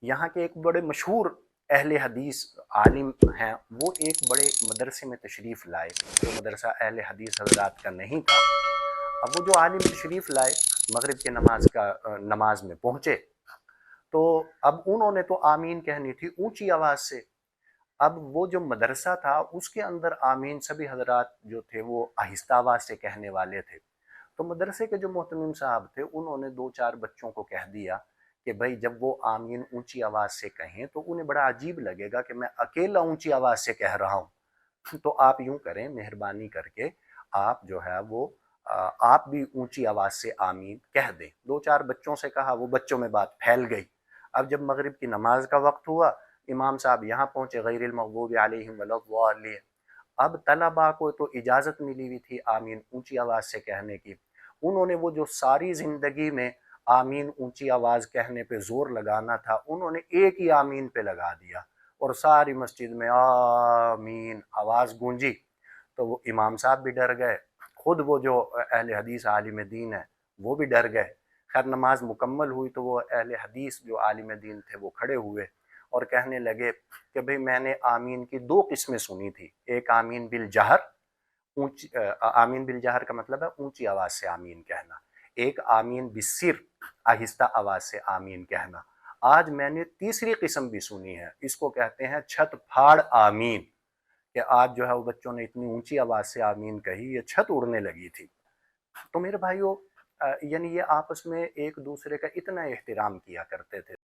यहाँ के एक बड़े मशहूर अहले हदीस आलिम हैं, वो एक बड़े मदरसे में तशरीफ़ लाए, जो मदरसा अहले हदीस हज़रात का नहीं था। अब वो जो आलिम तशरीफ़ लाए, मगरिब के नमाज में पहुँचे, तो अब उन्होंने तो आमीन कहनी थी ऊंची आवाज़ से। अब वो जो मदरसा था उसके अंदर आमीन सभी हजरात जो थे वो आहिस्ता आवाज़ से कहने वाले थे। तो मदरसे के जो मोहतमिम साहब थे उन्होंने दो चार बच्चों को कह दिया कि भाई जब वो आमीन ऊंची आवाज़ से कहें तो उन्हें बड़ा अजीब लगेगा कि मैं अकेला ऊंची आवाज़ से कह रहा हूँ। तो आप यूं करें, मेहरबानी करके आप जो है वो आप भी ऊंची आवाज़ से आमीन कह दें। दो चार बच्चों से कहा, वो बच्चों में बात फैल गई। अब जब मगरिब की नमाज का वक्त हुआ, इमाम साहब यहाँ पहुँचे, गैरिल मग़दूबि अलैहिम वलद्दाल्लीन। अब तलबा को तो इजाज़त मिली हुई थी आमीन ऊंची आवाज़ से कहने की। उन्होंने वो जो सारी ज़िंदगी में आमीन ऊंची आवाज़ कहने पे ज़ोर लगाना था, उन्होंने एक ही आमीन पे लगा दिया और सारी मस्जिद में आमीन आवाज़ गूंजी। तो वो इमाम साहब भी डर गए, खुद वो जो अहले हदीस आलिम दीन है वो भी डर गए। खैर नमाज मुकम्मल हुई तो वो अहले हदीस जो आलिम दीन थे वो खड़े हुए और कहने लगे कि भाई मैंने आमीन की दो किस्में सुनी थी। एक आमीन बिल जहर, ऊंची आमीन बिल जहर का मतलब है ऊंची आवाज़ से आमीन कहना। एक आमीन बिसिर, आहिस्ता आवाज़ से आमीन कहना। आज मैंने तीसरी किस्म भी सुनी है, इसको कहते हैं छत फाड़ आमीन, कि आज जो है वो बच्चों ने इतनी ऊंची आवाज़ से आमीन कही, ये छत उड़ने लगी थी। तो मेरे भाइयों, यानी ये आपस में एक दूसरे का इतना एहतराम किया करते थे।